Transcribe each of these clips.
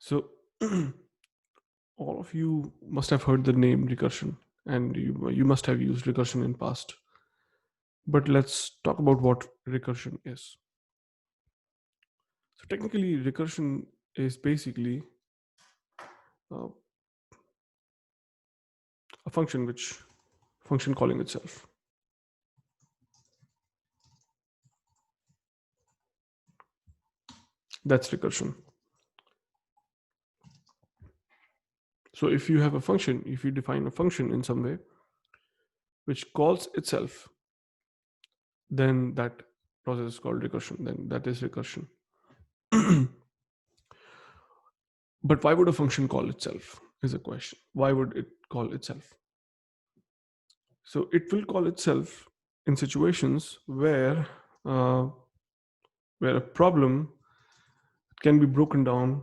So all of you must have heard the name recursion, and you must have used recursion in past. But let's talk about what recursion is. So technically, recursion is basically uh, a function calling itself. That's recursion. So if you have a function, if you define a function in some way which calls itself, then that process is called recursion. Then that is recursion. But why would a function call itself is a question. Why would it call itself? So it will call itself in situations uh, where a problem can be broken down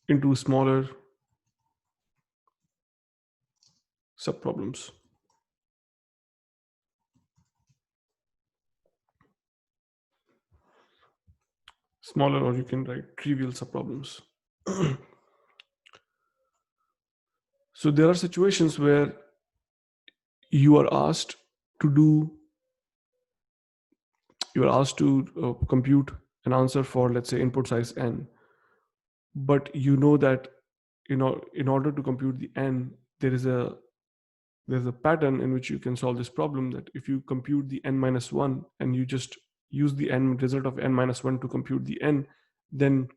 into smaller subproblems. Smaller, or you can write trivial subproblems. So there are situations where you are asked to compute an answer for, let's say, input size n, but you know that in order to compute the n, there's a pattern in which you can solve this problem, that if you compute the n minus 1 and you just use the n result of n minus 1 to compute the n, then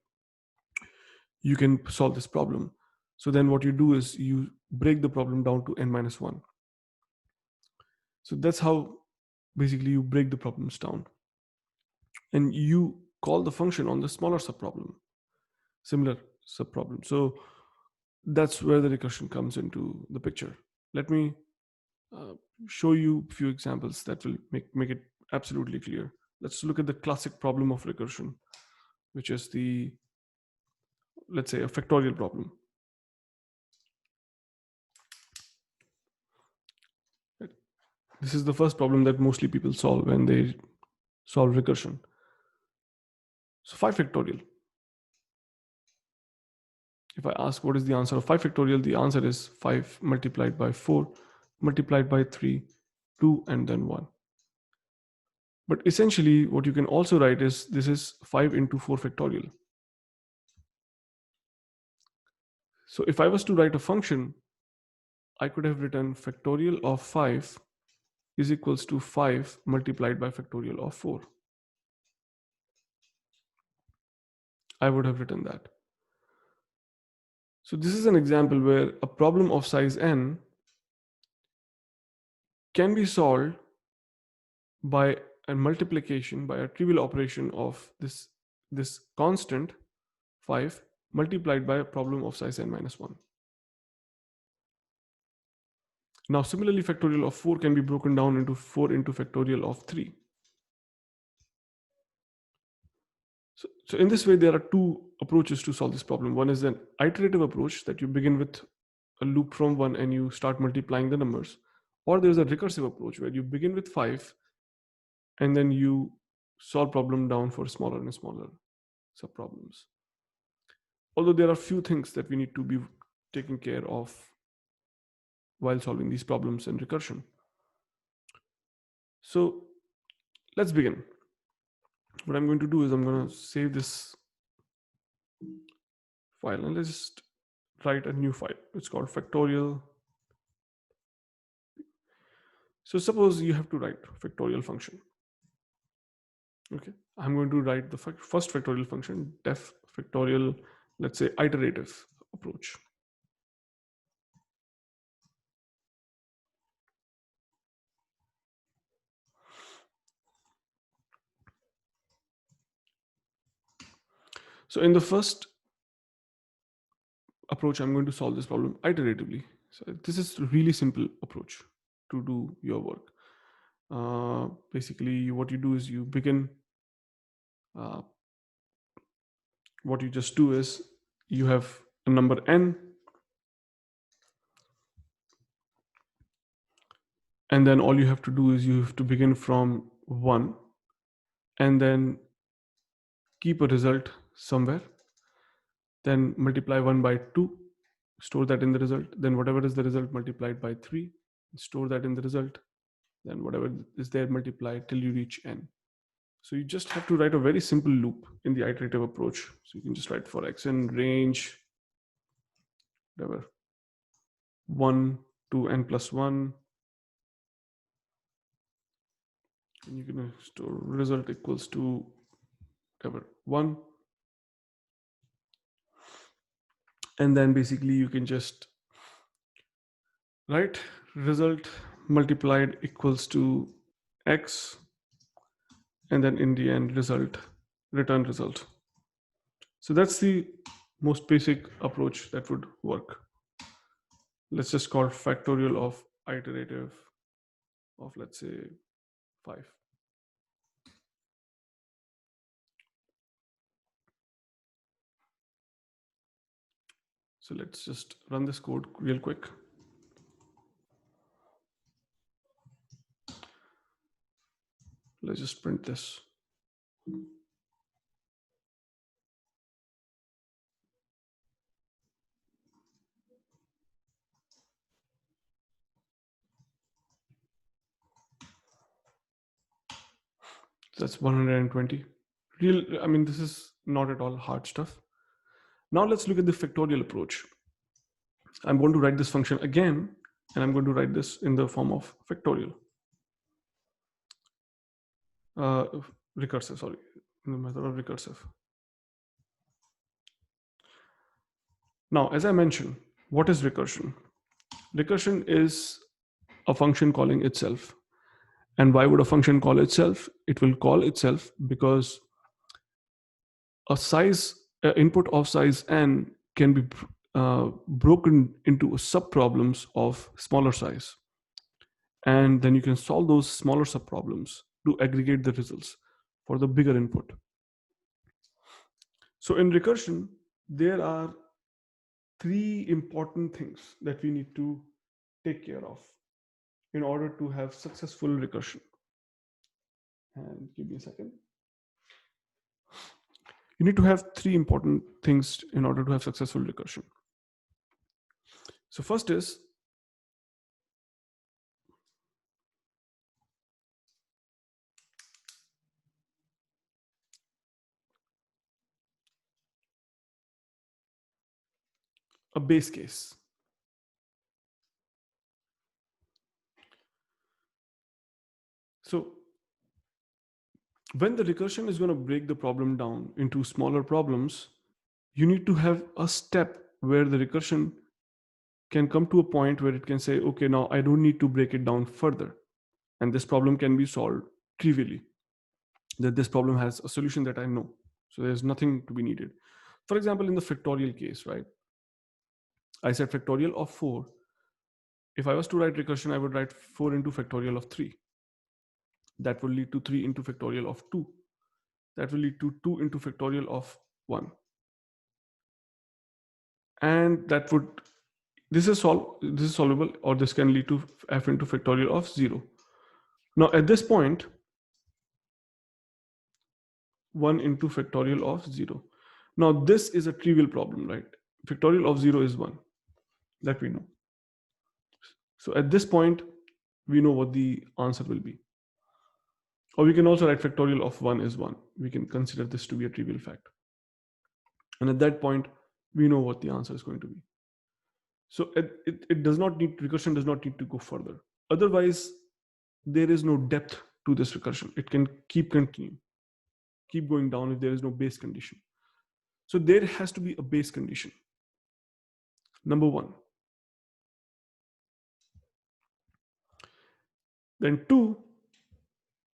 you can solve this problem. So then what you do is you break the problem down to n minus 1. So that's how basically you break the problems down. And you call the function on the smaller subproblem, similar subproblem. So that's where the recursion comes into the picture. Let me show you a few examples that will make it absolutely clear. Let's look at the classic problem of recursion, which is let's say, a factorial problem. This is the first problem that mostly people solve when they solve recursion. So 5 factorial. If I ask what is the answer of 5 factorial, the answer is 5 multiplied by 4 multiplied by 3, 2, and then 1. But essentially, what you can also write is this is 5 into 4 factorial. So if I was to write a function, I could have written factorial of 5 is equals to 5 multiplied by factorial of 4. I would have written that. So this is an example where a problem of size n can be solved by a multiplication, by a trivial operation of this constant 5 multiplied by a problem of size n minus 1. Now, similarly, factorial of 4 can be broken down into 4 into factorial of 3. So in this way, there are two approaches to solve this problem. One is an iterative approach, that you begin with a loop from 1 and you start multiplying the numbers. Or there's a recursive approach where you begin with 5 and then you solve problem down for smaller and smaller subproblems. Although there are few things that we need to be taking care of while solving these problems in recursion. So let's begin. What I'm going to do is I'm going to save this file and let's just write a new file. It's called factorial. So suppose you have to write factorial function. Okay, I'm going to write the first factorial function, def factorial, let's say iterative approach. So in the first approach, I'm going to solve this problem iteratively. So this is a really simple approach to do your work. Basically, what you do is you begin, what you just do is you have a number n, and then all you have to do is you have to begin from 1 and then keep a result somewhere, then multiply 1 by 2, store that in the result, then whatever is the result multiplied by 3, store that in the result, then whatever is there multiply till you reach n. So you just have to write a very simple loop in the iterative approach. So you can just write for x in range whatever 1 to n plus 1, and you can store result equals to whatever 1, and then basically you can just write result multiplied equals to x, and then in the end result, return result. So that's the most basic approach that would work. Let's just call factorial of iterative of, let's say, 5. So let's just run this code real quick. Let's just print this. That's 120. I mean, this is not at all hard stuff. Now let's look at the factorial approach. I'm going to write this function again, and I'm going to write this in the form of factorial. Recursive, sorry, in the method of recursive. Now, as I mentioned, what is recursion? Recursion is a function calling itself. And why would a function call itself? It will call itself because a input of size n can be broken into subproblems of smaller size. And then you can solve those smaller subproblems to aggregate the results for the bigger input. So in recursion, there are 3 important things that we need to take care of in order to have successful recursion. And give me a second. You need to have 3 important things in order to have successful recursion. So first is a base case. So when the recursion is going to break the problem down into smaller problems, you need to have a step where the recursion can come to a point where it can say, okay, now I don't need to break it down further. And this problem can be solved trivially. That this problem has a solution that I know. So there's nothing to be needed. For example, in the factorial case, right? I said factorial of 4. If I was to write recursion, I would write 4 into factorial of 3. That will lead to 3 into factorial of 2. That will lead to 2 into factorial of 1. And that would, this is solvable, or this can lead to f into factorial of 0. Now at this point, 1 into factorial of 0. Now this is a trivial problem, right? Factorial of 0 is 1, that we know. So at this point, we know what the answer will be. Or we can also write factorial of 1 is 1. We can consider this to be a trivial fact. And at that point, we know what the answer is going to be. So recursion does not need to go further. Otherwise, there is no depth to this recursion. It can keep going down if there is no base condition. So there has to be a base condition. Number 1. Then 2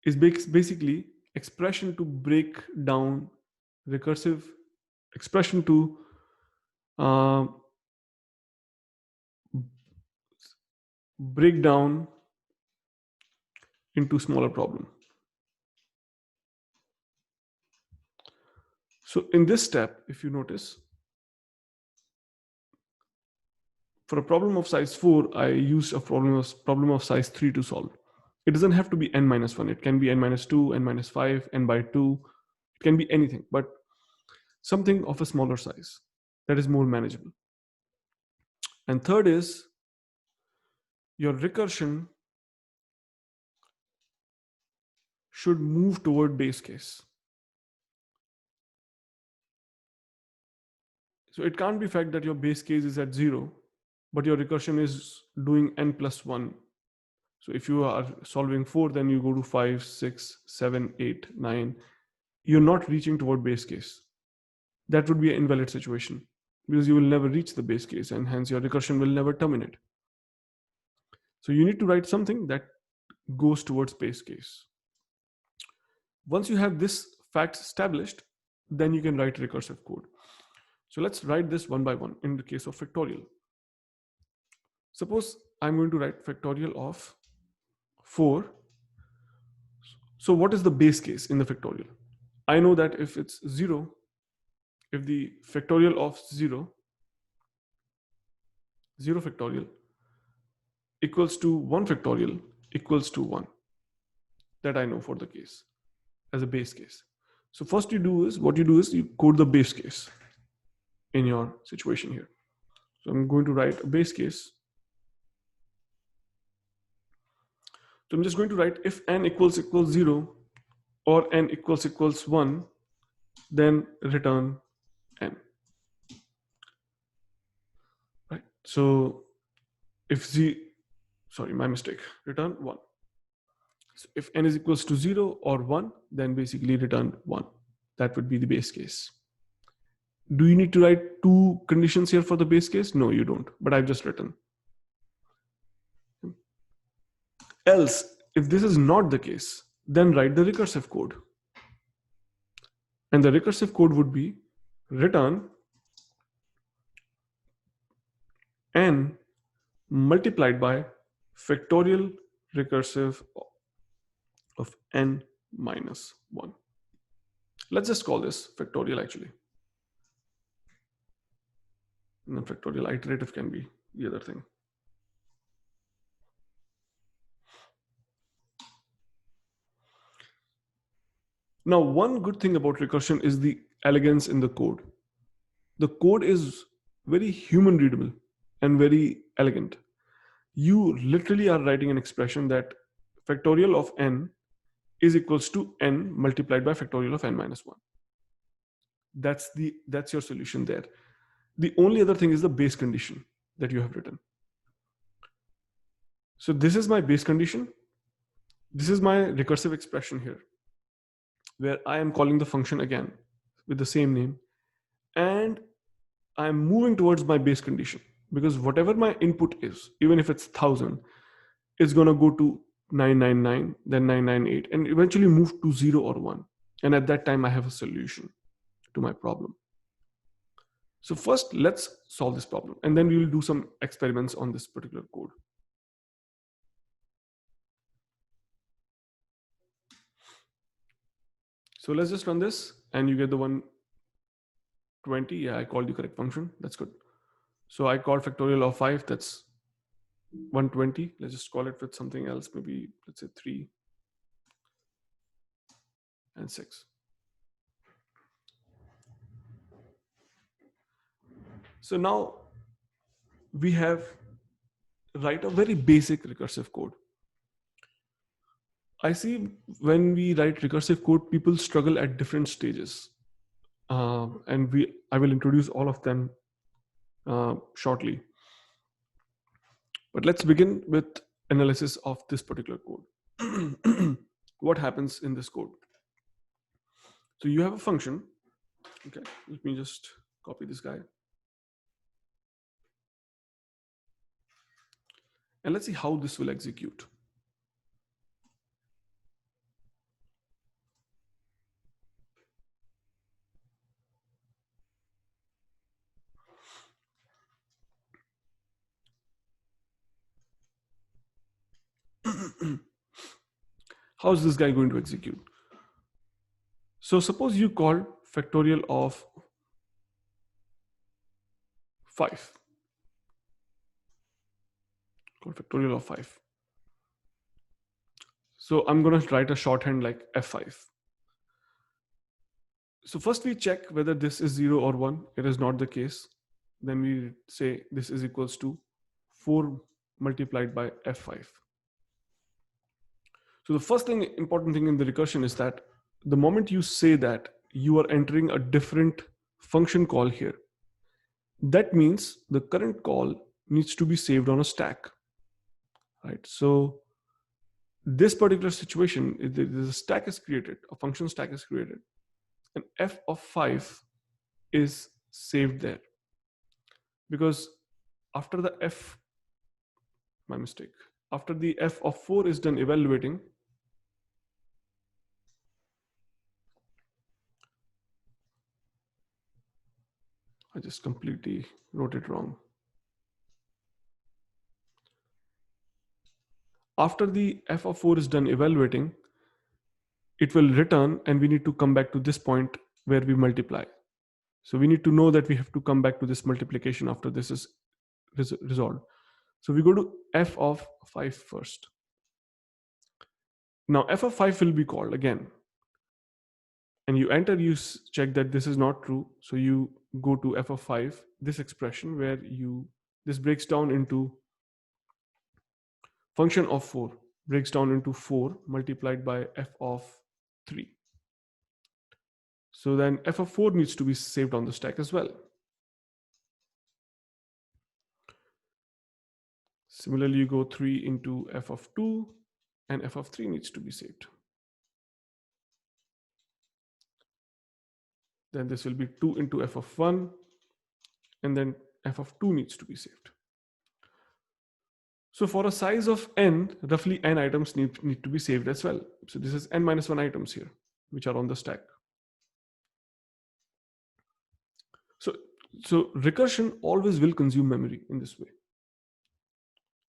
is basically expression to break down recursive expression to break down into smaller problem. So in this step, if you notice, for a problem of size 4, I used a problem of size 3 to solve. It doesn't have to be n minus 1. It can be n minus 2, n minus 5, n by 2. It can be anything, but something of a smaller size that is more manageable. And third is your recursion should move toward base case. So it can't be fact that your base case is at 0, but your recursion is doing n plus 1. So if you are solving 4, then you go to 5, 6, 7, 8, 9. You're not reaching toward base case. That would be an invalid situation because you will never reach the base case and hence your recursion will never terminate. So you need to write something that goes towards base case. Once you have this facts established, then you can write recursive code. So let's write this one by one in the case of factorial. Suppose I'm going to write factorial of 4. So what is the base case in the factorial? I know that if it's 0, if the factorial of 0 factorial equals to 1 factorial equals to 1. That I know for the case as a base case. So first what you do is you code the base case in your situation here. So I'm going to write a base case. So I'm just going to write if n equals 0 or n equals 1, then return n. Right. So if my mistake, return 1. So if n is equals to 0 or 1, then basically return 1. That would be the base case. Do you need to write 2 conditions here for the base case? No, you don't, but I've just written. Else, if this is not the case, then write the recursive code. And the recursive code would be return n multiplied by factorial recursive of n minus 1. Let's just call this factorial actually. And then factorial iterative can be the other thing. Now, one good thing about recursion is the elegance in the code. The code is very human readable and very elegant. You literally are writing an expression that factorial of n is equals to n multiplied by factorial of n minus 1. That's your solution there. The only other thing is the base condition that you have written. So this is my base condition. This is my recursive expression here, where I am calling the function again with the same name, and I'm moving towards my base condition because whatever my input is, even if it's 1000, it's going to go to 999, then 998, and eventually move to 0 or 1. And at that time, I have a solution to my problem. So first, let's solve this problem, and then we will do some experiments on this particular code. So let's just run this, and you get the 120. Yeah, I called the correct function. That's good. So I called factorial of 5. That's 120. Let's just call it with something else. Maybe let's say 3 and 6. So now we have write a very basic recursive code. I see when we write recursive code, people struggle at different stages. And I will introduce all of them shortly. But let's begin with analysis of this particular code. What happens in this code? So you have a function. Okay, let me just copy this guy. And let's see how this will execute. How is this guy going to execute? So suppose you call factorial of 5. Call factorial of 5. So I'm going to write a shorthand like F5. So first we check whether this is 0 or 1. It is not the case. Then we say this is equals to 4 multiplied by F5. So the first thing, important thing in the recursion is that the moment you say that, you are entering a different function call here. That means the current call needs to be saved on a stack, right? So this particular situation, a stack is created, a function stack is created, and f of 5 is saved there. Because after the f, my mistake, after the f of 4 is done evaluating, I just completely wrote it wrong. After the f of 4 is done evaluating, it will return, and we need to come back to this point where we multiply. So we need to know that we have to come back to this multiplication after this is resolved. So we go to f of 5 first. Now f of 5 will be called again. And you enter, you check that this is not true. So you go to f of 5, this expression where this breaks down into function of 4, breaks down into 4 multiplied by f of 3. So then f of 4 needs to be saved on the stack as well. Similarly, you go 3 into f of 2, and f of 3 needs to be saved. Then this will be 2 into f of 1, and then f of 2 needs to be saved. So for a size of n, roughly n items need to be saved as well. So this is n minus 1 items here, which are on the stack. So recursion always will consume memory in this way.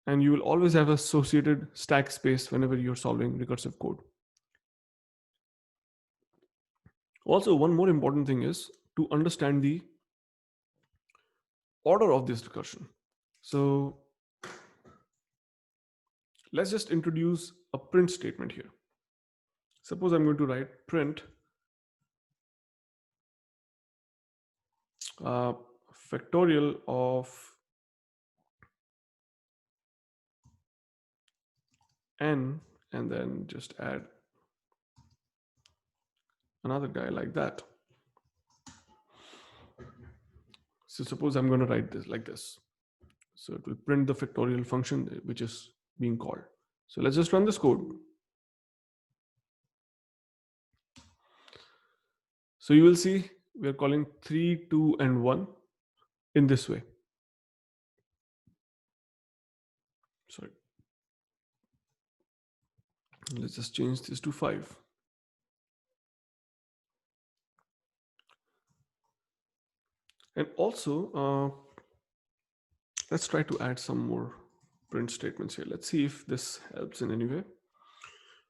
And you will always have associated stack space whenever you're solving recursive code. Also, one more important thing is to understand the order of this recursion. So let's just introduce a print statement here. Suppose I'm going to write print factorial of n, and then just add another guy like that. So suppose I'm going to write this like this. So it will print the factorial function which is being called. So let's just run this code. So you will see we are calling 3, 2, and 1 in this way. Sorry. Let's just change this to 5. And also, let's try to add some more print statements here. Let's see if this helps in any way.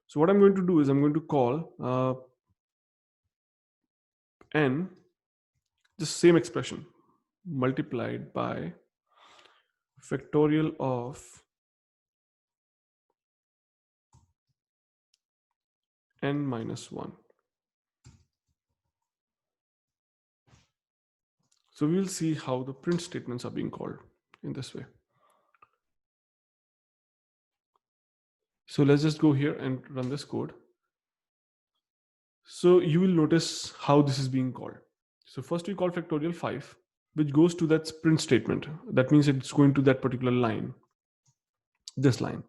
So what I'm going to do is I'm going to call n, the same expression, multiplied by factorial of n minus 1. So we'll see how the print statements are being called in this way. So let's just go here and run this code. So you will notice how this is being called. So first we call factorial 5, which goes to that print statement. That means it's going to that particular line, this line.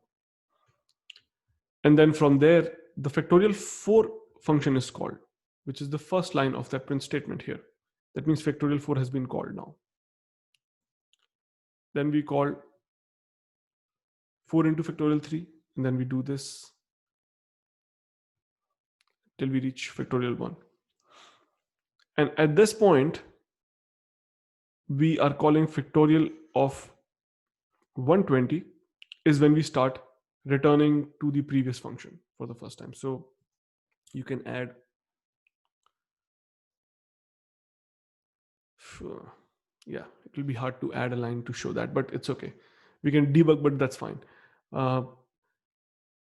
And then from there, the factorial 4 function is called, which is the first line of that print statement here. That means factorial 4 has been called now. Then we call 4 into factorial 3, and then we do this till we reach factorial 1. And at this point, we are calling factorial of 120 is when we start returning to the previous function for the first time. So you can add, yeah, it will be hard to add a line to show that, but it's okay. We can debug, but that's fine.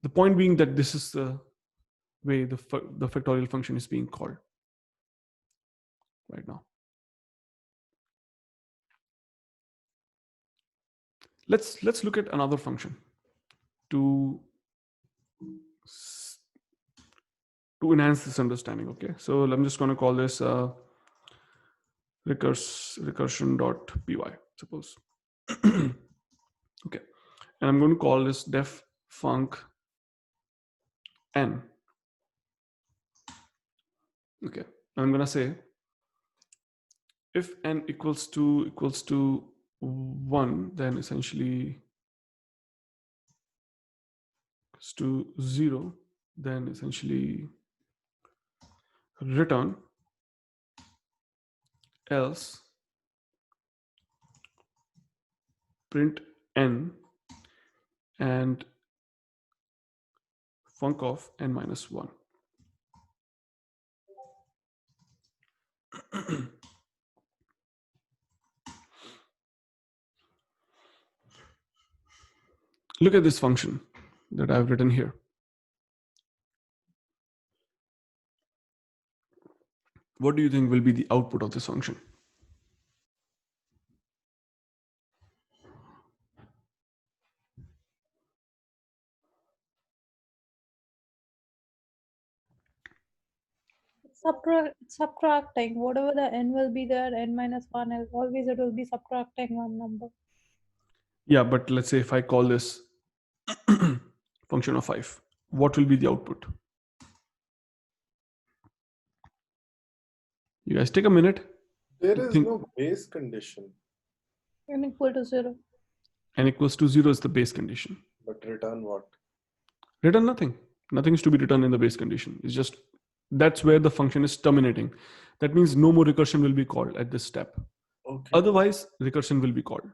The point being that this is the way the factorial function is being called right now. Let's look at another function to enhance this understanding. Okay, so I'm just going to call this recursion.py, suppose. Okay, and I'm going to call this def func n. Okay, and I'm going to say if n equals to 1, then essentially equals to 0, then essentially return, else print n and func of n minus 1. Look at this function that I've written here. What do you think will be the output of this function? Subtracting whatever the n will be there, n minus 1, always it will be subtracting one number. Yeah, but let's say if I call this function of 5, what will be the output? You guys take a minute. There is no base condition. N equal to 0. N equals to 0 is the base condition. But return what? Return nothing. Nothing is to be returned in the base condition. It's just that's where the function is terminating. That means no more recursion will be called at this step. Okay. Otherwise, recursion will be called.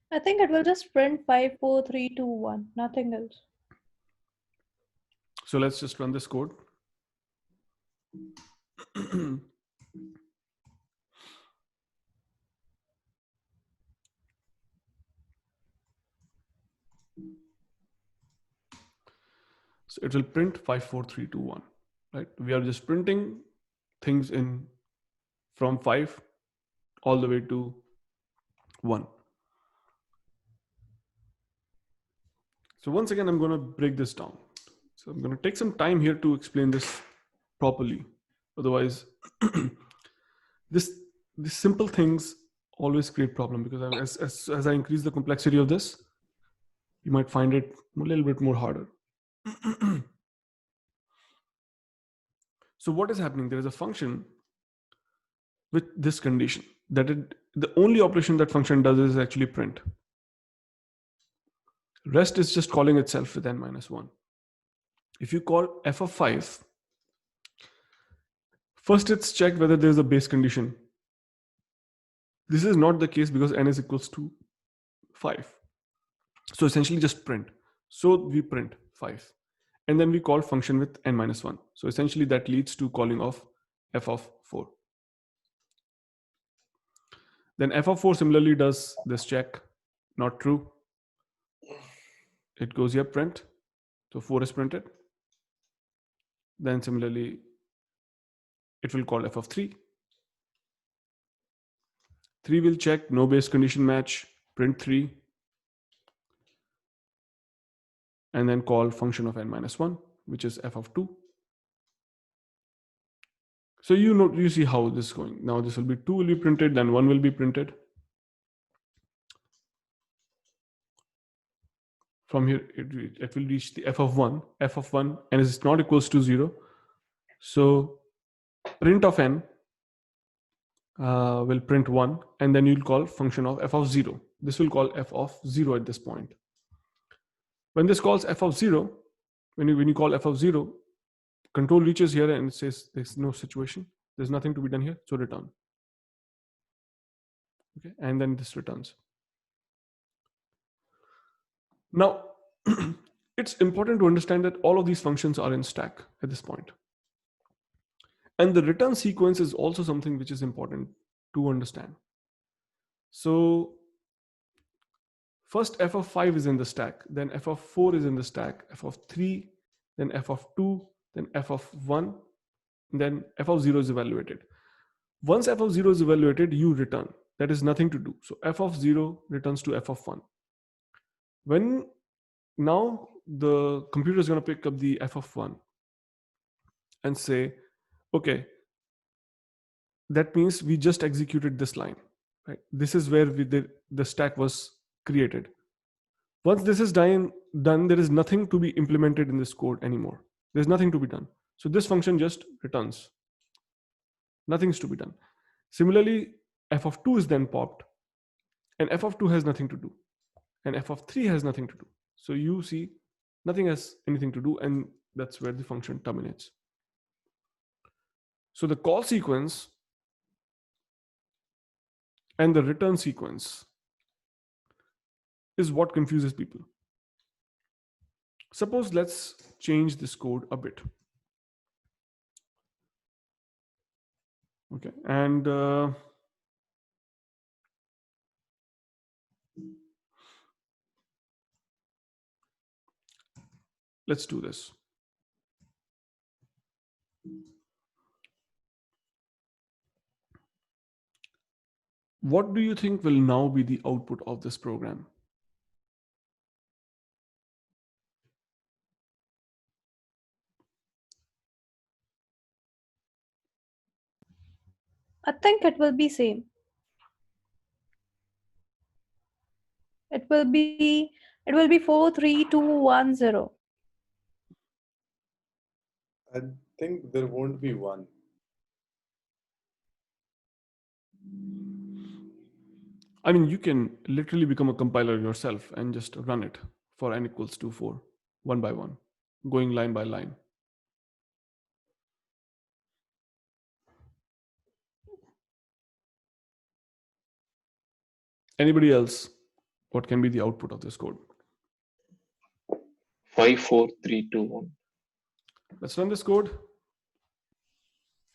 I think it will just print 5, 4, 3, 2, 1, nothing else. So let's just run this code. So it will print 5, 4, 3, 2, 1. Right? We are just printing things in from 5 all the way to 1. So once again, I'm going to break this down. So I'm going to take some time here to explain this properly. Otherwise, these simple things always create problem, because as I increase the complexity of this, you might find it a little bit more harder. So what is happening? There is a function with this condition that the only operation that function does is actually print. Rest is just calling itself with n minus 1. If you call f of 5, first it's checked whether there's a base condition. This is not the case because n is equals to 5. So essentially just print. So we print 5. And then we call function with n minus 1. So essentially that leads to calling of f of 4. Then f of 4 similarly does this check, not true. It goes here, print. So 4 is printed. Then similarly, it will call f of 3. 3 will check, no base condition match, print 3. And then call function of n minus 1, which is f of 2. So you see how this is going. Now this will be 2 will be printed, then 1 will be printed. From here, it will reach the f of 1, and is not equals to 0. So print of n will print 1, and then you'll call function of f of 0. This will call f of 0 at this point. When this calls f of 0, when you call f of 0, control reaches here and it says there's no situation. There's nothing to be done here, so return. Okay, and then this returns. Now, it's important to understand that all of these functions are in stack at this point. And the return sequence is also something which is important to understand. So first f of 5 is in the stack, then f of 4 is in the stack, f of 3, then f of 2, then f of 1, then f of 0 is evaluated. Once f of 0 is evaluated, you return. That is nothing to do. So f of 0 returns to f of 1. When now the computer is going to pick up the f of 1 and say, okay, that means we just executed this line, right? This is where the stack was created. Once this is done, there is nothing to be implemented in this code anymore. There's nothing to be done. So this function just returns. Nothing's to be done. Similarly, f of 2 is then popped, and f of 2 has nothing to do, and f of 3 has nothing to do. So you see, nothing has anything to do, and that's where the function terminates. So the call sequence and the return sequence is what confuses people. Suppose let's change this code a bit. Okay, and let's do this. What do you think will now be the output of this program? I think it will be same. It will be 43210. I think there won't be one. I mean, you can literally become a compiler yourself and just run it for n equals to 4, one by one, going line by line. Anybody else? What can be the output of this code? 5, 4, 3, 2, 1. Let's run this code,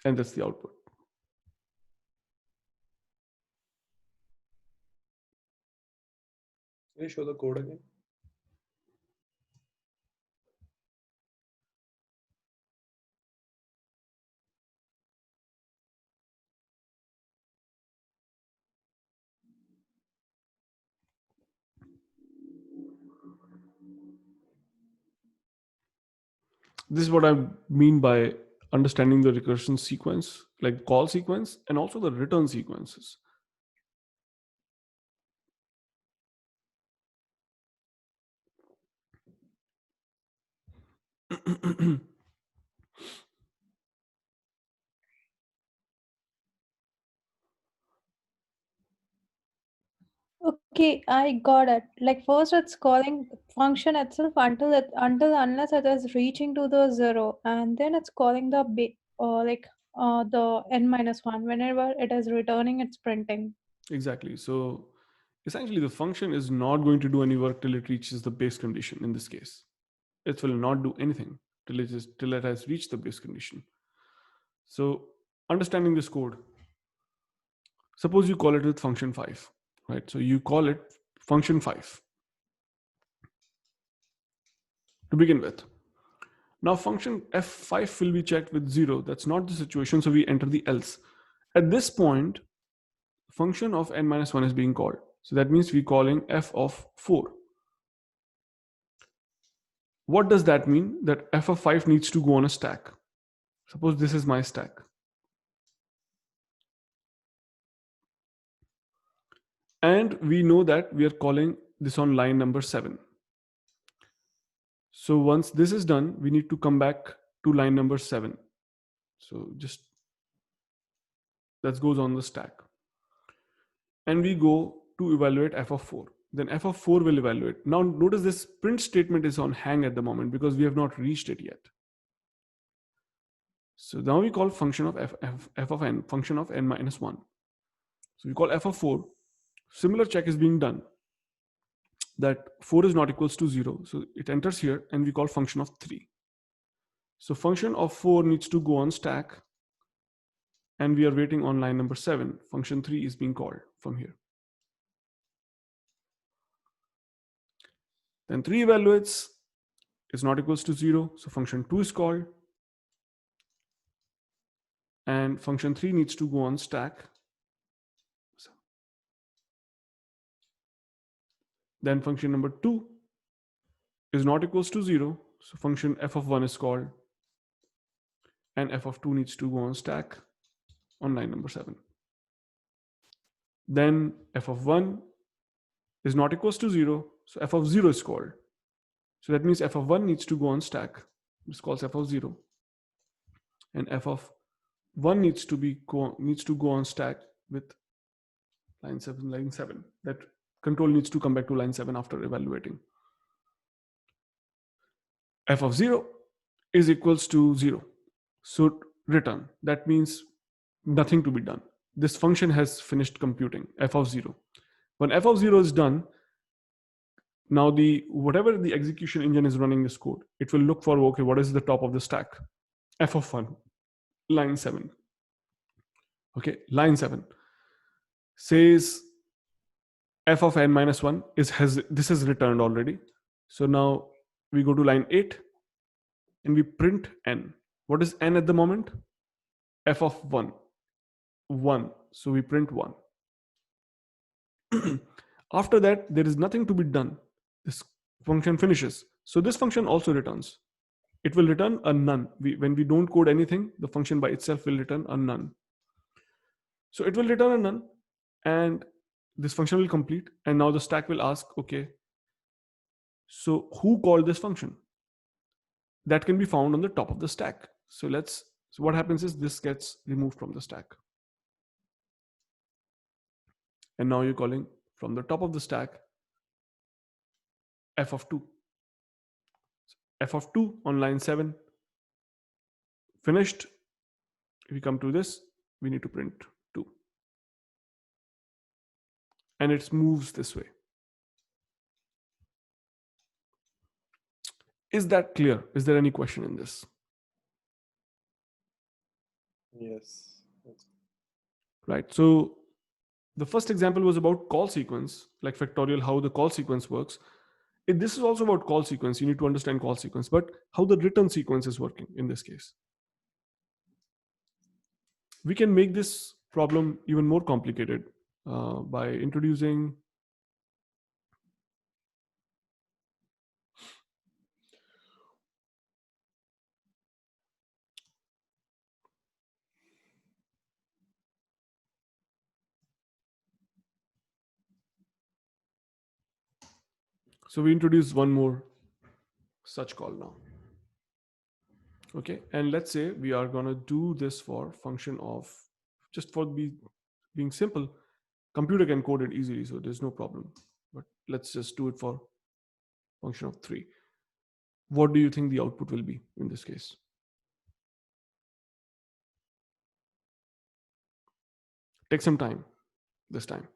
and that's the output. Can you show the code again? This is what I mean by understanding the recursion sequence, like call sequence, and also the return sequences. Okay, I got it. Like first it's calling function itself until unless it is reaching to the 0, and then it's calling the the n minus 1 whenever it is returning it's printing. Exactly. So essentially, the function is not going to do any work till it reaches the base condition. In this case, it will not do anything till it has reached the base condition. So understanding this code, suppose you call it with function 5, right? So you call it function 5 to begin with. Now function f5 will be checked with 0. That's not the situation, so we enter the else. At this point, function of n minus 1 is being called. So that means we're calling f of 4. What does that mean? That f of 5 needs to go on a stack. Suppose this is my stack. And we know that we are calling this on line number 7. So once this is done, we need to come back to line number 7. So just that goes on the stack. And we go to evaluate f of 4. Then f of 4 will evaluate. Now notice this print statement is on hang at the moment because we have not reached it yet. So now we call function of f of n, function of n minus 1. So we call f of 4. Similar check is being done. That 4 is not equals to 0. So it enters here and we call function of 3. So function of 4 needs to go on stack and we are waiting on line number 7. Function 3 is being called from here. Then 3 evaluates is not equals to 0, so function 2 is called, and function 3 needs to go on stack. Then function number 2 is not equals to 0, so function f of 1 is called, and f of 2 needs to go on stack on line number 7. Then f of 1 is not equals to 0, so f of 0 is called. So that means f of 1 needs to go on stack. This calls f of 0. And f of 1 needs to go on stack with line 7. That control needs to come back to line 7 after evaluating. F of 0 is equals to 0. So return. That means nothing to be done. This function has finished computing f of 0. When f of 0 is done, now whatever the execution engine is running this code, it will look for, okay, what is the top of the stack? F of 1, line 7. Okay, line 7 says f of n minus 1 this is returned already. So now we go to line 8 and we print n. What is n at the moment? F of 1. 1. So we print 1. After that, there is nothing to be done. This function finishes. So this function also returns. It will return a none. When we don't code anything, the function by itself will return a none. So it will return a none, and this function will complete. And now the stack will ask, okay, so who called this function? That can be found on the top of the stack. So what happens is this gets removed from the stack. And now you're calling from the top of the stack f of 2. F of 2 on line 7 finished. If we come to this, we need to print 2. And it moves this way. Is that clear? Is there any question in this? Yes. Right. So the first example was about call sequence, like factorial, how the call sequence works. This is also about call sequence. You need to understand call sequence, but how the return sequence is working in this case. We can make this problem even more complicated by introducing so we introduce one more such call now. Okay, and let's say we are going to do this for function of, just for being simple, computer can code it easily, so there's no problem. But let's just do it for function of 3. What do you think the output will be in this case? Take some time this time.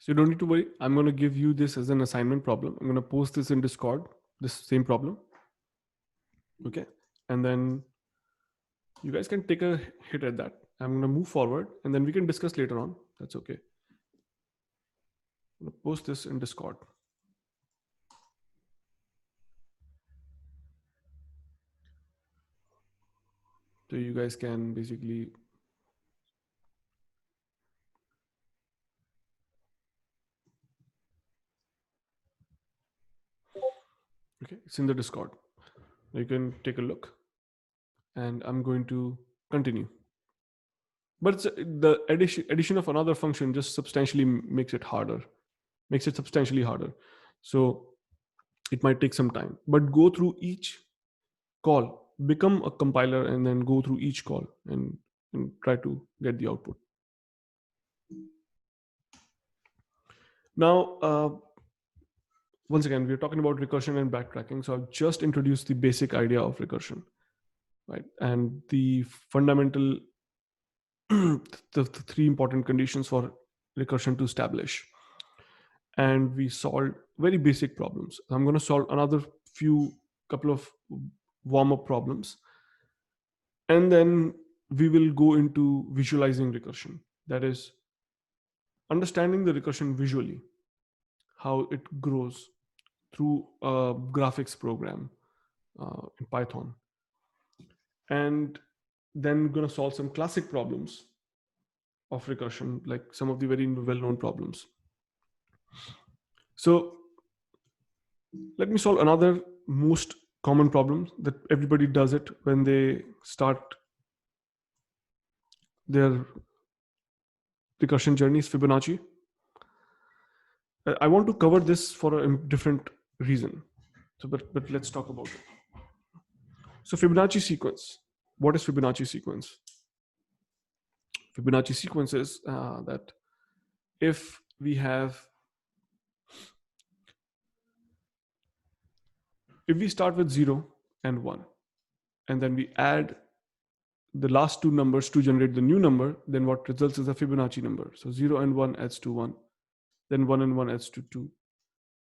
So you don't need to worry. I'm going to give you this as an assignment problem. I'm going to post this in Discord, this same problem. Okay. And then you guys can take a hit at that. I'm going to move forward and then we can discuss later on. That's okay. I'm going to post this in Discord. So you guys can basically okay, it's in the Discord. You can take a look and I'm going to continue. But it's, the addition of another function just substantially makes it substantially harder. So it might take some time, but go through each call, become a compiler and then go through each call and try to get the output. Now, once again, we're talking about recursion and backtracking. So I've just introduced the basic idea of recursion, right? And the fundamental, the three important conditions for recursion to establish. And we solved very basic problems. I'm going to solve another couple of warm-up problems. And then we will go into visualizing recursion. That is understanding the recursion visually, how it grows through a graphics program in Python. And then going to solve some classic problems of recursion, like some of the very well-known problems. So let me solve another most common problem that everybody does it when they start their recursion journey is Fibonacci. I want to cover this for a different reason. So, but let's talk about it. So Fibonacci sequence. What is Fibonacci sequence? Fibonacci sequence is that if we start with 0 and 1, and then we add the last two numbers to generate the new number, then what results is a Fibonacci number. So 0 and 1 adds to 1, then 1 and 1 adds to 2,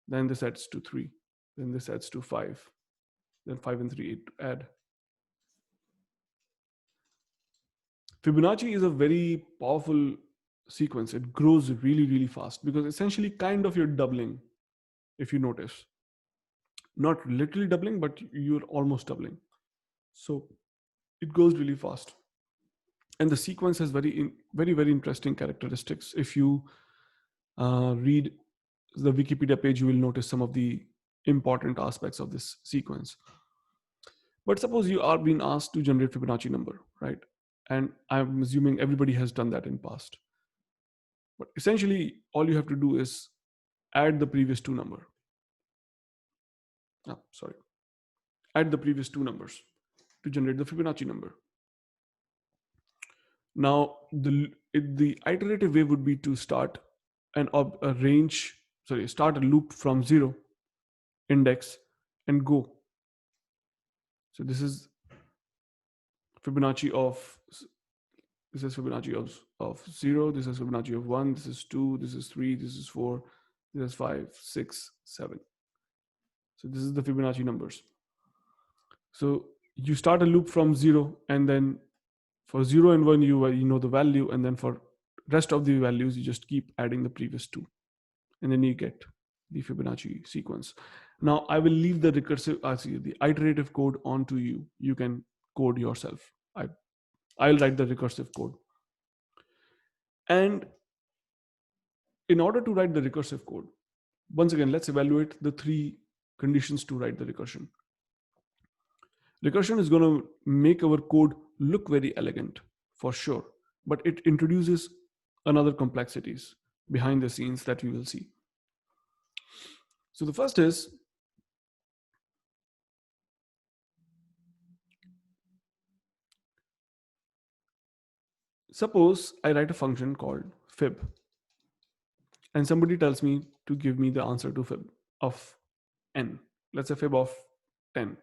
then this adds to 3, then this adds to 5, then 5 and 3 add. Fibonacci is a very powerful sequence. It grows really, really fast because essentially kind of you're doubling, if you notice. Not literally doubling, but you're almost doubling. So it goes really fast. And the sequence has very, very interesting characteristics. If you read the Wikipedia page, you will notice some of the important aspects of this sequence. But suppose you are being asked to generate Fibonacci number, right? And I'm assuming everybody has done that in past. But essentially, all you have to do is add the previous two numbers. Add the previous two numbers to generate the Fibonacci number. Now, the iterative way would be to start start a loop from 0 index and go. So this is Fibonacci of 0, this is Fibonacci of 1, this is 2, this is 3, this is 4, this is 5, 6, 7. So this is the Fibonacci numbers. So you start a loop from 0, and then for 0 and 1 you know the value, and then for rest of the values you just keep adding the previous two, and then you get the Fibonacci sequence. Now I will leave the the iterative code onto you. You can code yourself. I'll write the recursive code. And in order to write the recursive code, once again, let's evaluate the three conditions to write the recursion. Recursion is going to make our code look very elegant, for sure, but it introduces another complexities behind the scenes that we will see. So the first is, suppose I write a function called fib, and somebody tells me to give me the answer to fib of n. Let's say fib of 10.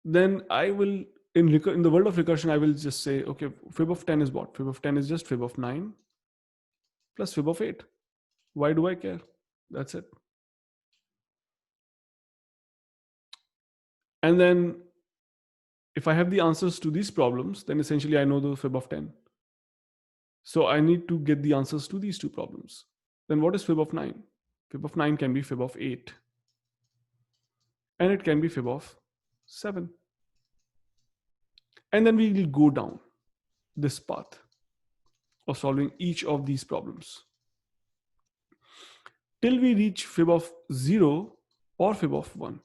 Then I will, in the world of recursion, I will just say, okay, fib of 10 is what? Fib of 10 is just fib of 9 plus fib of 8. Why do I care? That's it. And then if I have the answers to these problems, then essentially I know the fib of 10. So I need to get the answers to these two problems. Then what is fib of 9? Fib of 9 can be fib of 8. And it can be fib of 7. And then we will go down this path of solving each of these problems till we reach fib of 0 or fib of 1.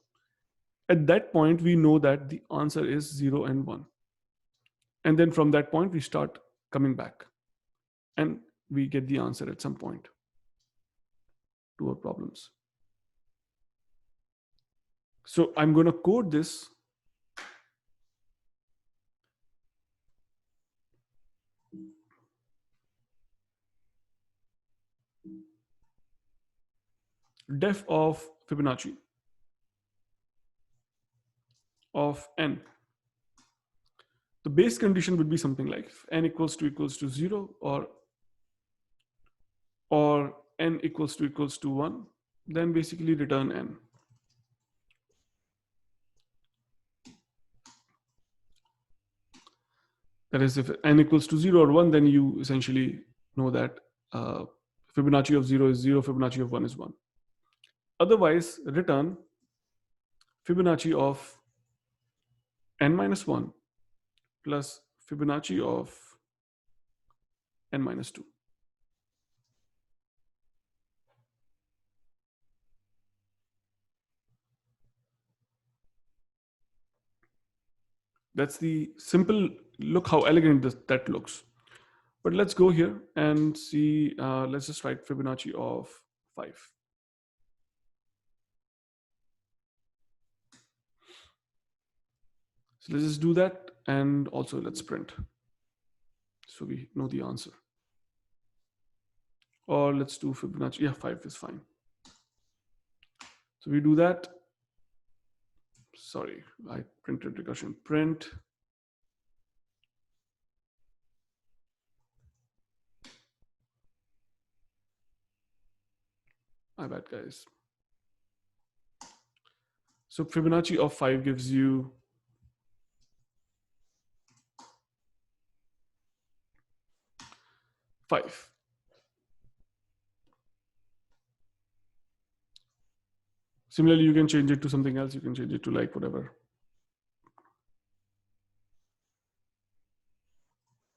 At that point, we know that the answer is 0 and 1. And then from that point, we start coming back and we get the answer at some point to our problems. So I'm going to code this def of Fibonacci of n. The base condition would be something like n equals to 0 or n equals to 1, then basically return n. That is, if n equals to 0 or 1, then you essentially know that Fibonacci of 0 is 0, Fibonacci of 1 is 1. Otherwise, return Fibonacci of n minus 1 plus Fibonacci of n minus 2. That's the simple look how elegant that looks. But let's go here and see, let's just write Fibonacci of 5. So let's just do that, and also let's print so we know the answer. Or let's do Fibonacci. Yeah, 5 is fine. So we do that. Sorry, I printed recursion print. My bad, guys. So Fibonacci of 5 gives you 5. Similarly, you can change it to something else. You can change it to like whatever,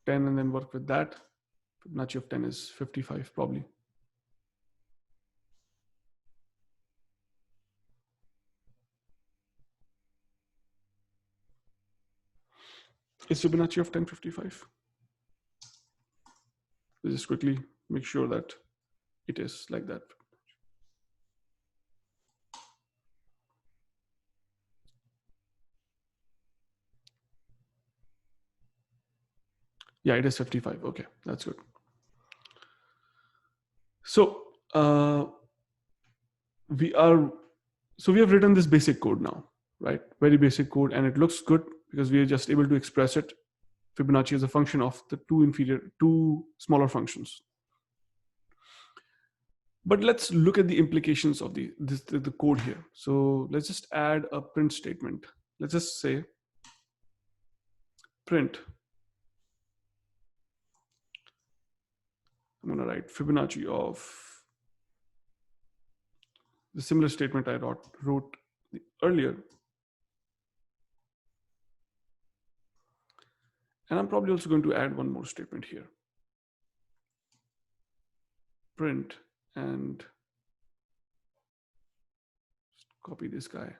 10, and then work with that. Fibonacci of 10 is 55 probably. Is Fibonacci of 10 55? Let's just quickly make sure that it is like that. Yeah, it is 55. Okay, that's good. So we have written this basic code now, right? Very basic code, and it looks good because we are just able to express it. Fibonacci is a function of the two smaller functions. But let's look at the implications of the code here. So let's just add a print statement. Let's just say print. I'm going to write Fibonacci of the similar statement I wrote earlier. And I'm probably also going to add one more statement here. Print and copy this guy.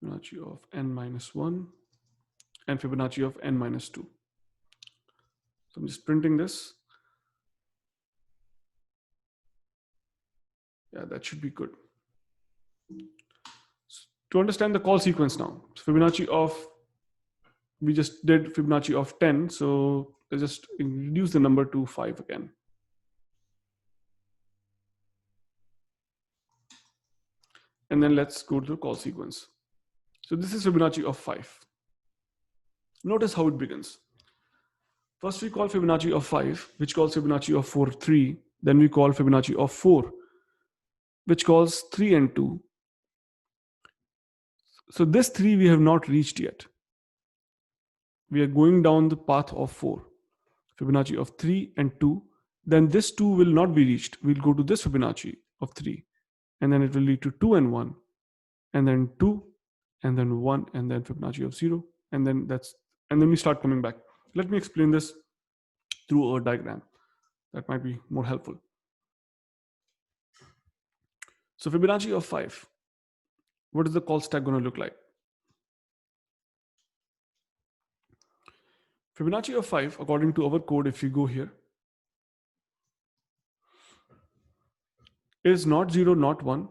Fibonacci of n minus 1 and Fibonacci of n minus 2. So I'm just printing this. Yeah, that should be good. To understand the call sequence now, Fibonacci of we just did Fibonacci of 10. So let's just reduce the number to 5 again. And then let's go to the call sequence. So this is Fibonacci of 5. Notice how it begins. First we call Fibonacci of 5, which calls Fibonacci of 4, 3. Then we call Fibonacci of 4, which calls 3 and 2. So this 3 we have not reached yet. We are going down the path of 4. Fibonacci of 3 and 2. Then this 2 will not be reached. We'll go to this Fibonacci of 3. And then it will lead to 2 and 1. And then 2. And then 1. And then Fibonacci of 0. And then we start coming back. Let me explain this through a diagram. That might be more helpful. So Fibonacci of 5. What is the call stack going to look like? Fibonacci of 5, according to our code, if you go here, is not 0, not 1.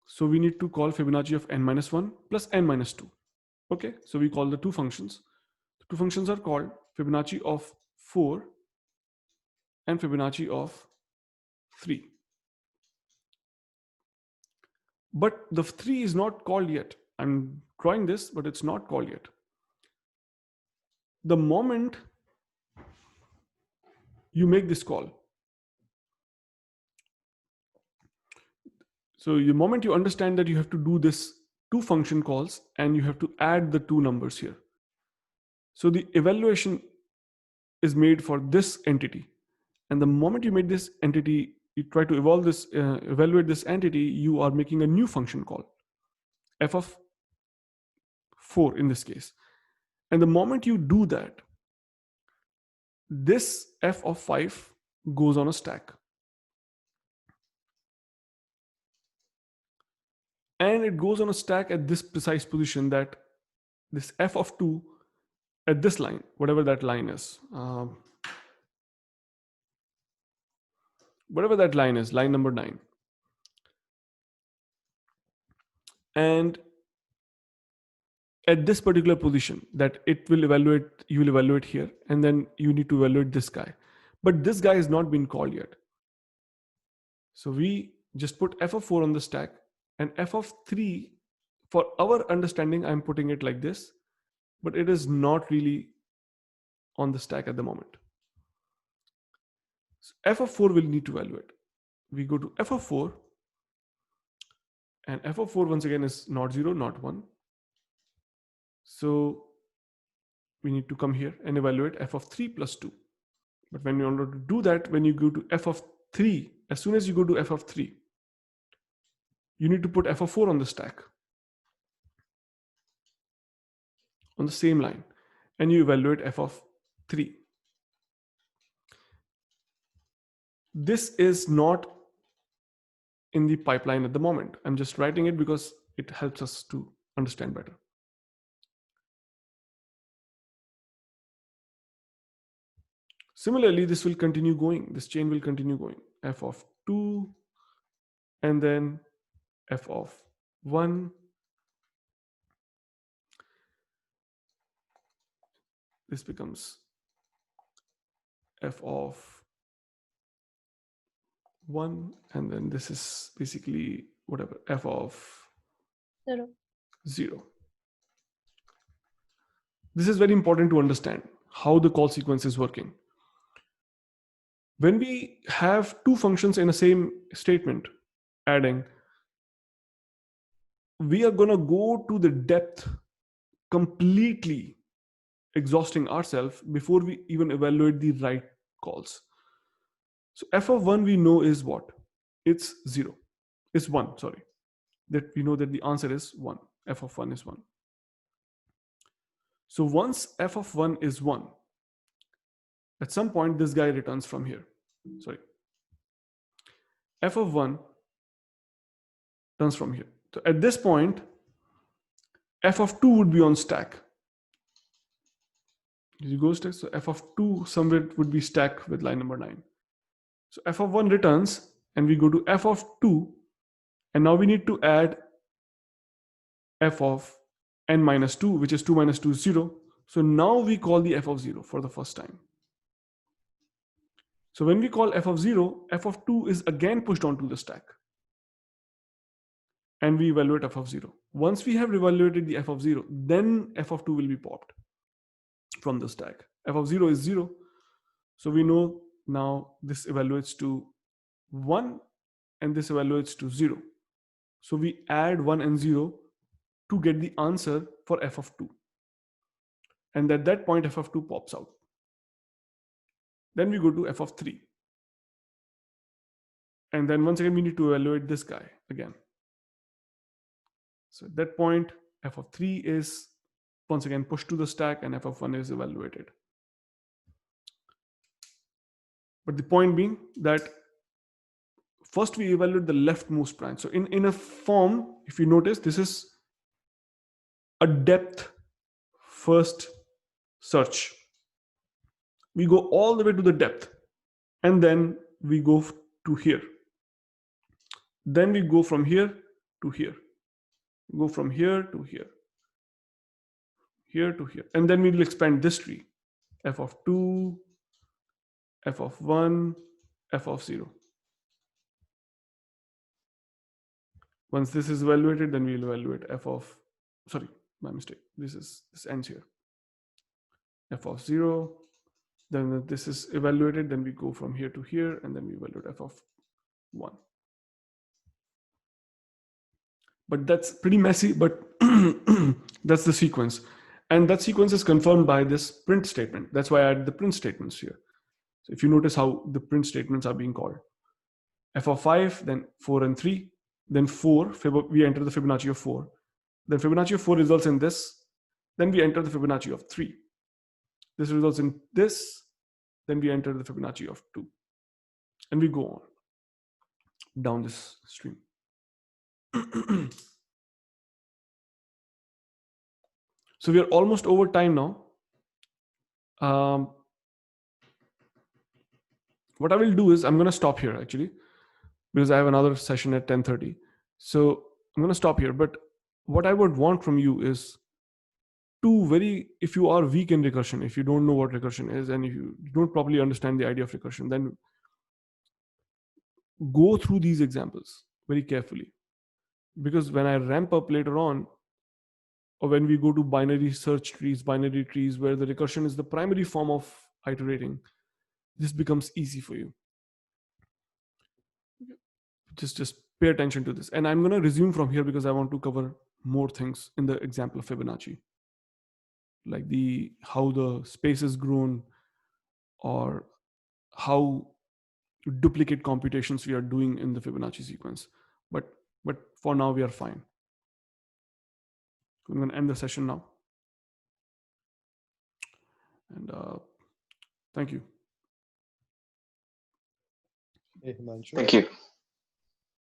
So we need to call Fibonacci of n minus 1 plus n minus 2. Okay, so we call the two functions. The two functions are called Fibonacci of 4 and Fibonacci of 3. But the 3 is not called yet. I'm drawing this, but it's not called yet. The moment you make this call, so the moment you understand that you have to do this two function calls and you have to add the two numbers here. So the evaluation is made for this entity. And the moment you make this entity, you try to evaluate this entity, you are making a new function call, f of 4 in this case. And the moment you do that, this f of 5 goes on a stack. And it goes on a stack at this precise position, that this f of 2 at this line, whatever that line is, line number 9. And at this particular position that it will evaluate, you will evaluate here, and then you need to evaluate this guy. But this guy has not been called yet. So we just put f of 4 on the stack, and f of 3, for our understanding, I'm putting it like this, but it is not really on the stack at the moment. So f of 4 will need to evaluate. We go to f of 4, and f of 4 once again is not 0, not 1. So we need to come here and evaluate f of 3 plus 2. But when you want to do that, when you go to f of 3, as soon as you go to f of 3, you need to put f of 4 on the stack, on the same line, and you evaluate f of 3. This is not in the pipeline at the moment. I'm just writing it because it helps us to understand better. Similarly, this will continue going. This chain will continue going. F of 2, and then f of 1. This becomes f of 1, and then this is basically whatever, f of 0. This is very important to understand how the call sequence is working. When we have two functions in the same statement, adding, we are going to go to the depth, completely exhausting ourselves before we even evaluate the right calls. So f of 1 we know is what? It's 0. It's 1, sorry. That we know that the answer is 1. F of 1 is 1. So once f of 1 is 1, at some point this guy returns from here. Sorry. F of 1 turns from here. So at this point, f of 2 would be on stack. Did you go stack? So f of 2 somewhere would be stack with line number 9. So f of 1 returns, and we go to f of 2, and now we need to add f of n minus 2, which is 2 minus 2 is 0. So now we call the f of 0 for the first time. So when we call f of 0, f of 2 is again pushed onto the stack. And we evaluate f of 0. Once we have evaluated the f of 0, then f of 2 will be popped from the stack. F of 0 is 0. So we know now this evaluates to 1 and this evaluates to 0. So we add 1 and 0 to get the answer for f of 2. And at that point, f of 2 pops out. Then we go to f of 3. And then once again, we need to evaluate this guy again. So at that point, f of 3 is once again pushed to the stack and f of 1 is evaluated. But the point being that first we evaluate the leftmost branch. So in a form, if you notice, this is a depth first search. We go all the way to the depth and then we go to here. Then we go from here to here. Go from here to here. Here to here. And then we'll expand this tree. F of 2, f of 1, f of 0. Once this is evaluated, then we'll evaluate f of, sorry, my mistake. This ends here. F of 0. Then this is evaluated. Then we go from here to here, and then we evaluate f of 1. But that's pretty messy, but that's the sequence. And that sequence is confirmed by this print statement. That's why I added the print statements here. So if you notice how the print statements are being called. F of 5, then 4 and 3, then 4, we enter the Fibonacci of 4. Then Fibonacci of 4 results in this. Then we enter the Fibonacci of 3. This results in this. Then we enter the Fibonacci of 2. And we go on down this stream. So we are almost over time now. What I will do is I'm going to stop here actually, because I have another session at 10:30. So I'm going to stop here. But what I would want from you is if you are weak in recursion, if you don't know what recursion is, and if you don't properly understand the idea of recursion, then go through these examples very carefully. Because when I ramp up later on, or when we go to binary search trees, binary trees, where the recursion is the primary form of iterating, this becomes easy for you. Just pay attention to this. And I'm going to resume from here because I want to cover more things in the example of Fibonacci, like how the space is grown, or how duplicate computations we are doing in the Fibonacci sequence. But for now, we are fine. I'm going to end the session now. And thank you. Hey, Himanshu. Thank you.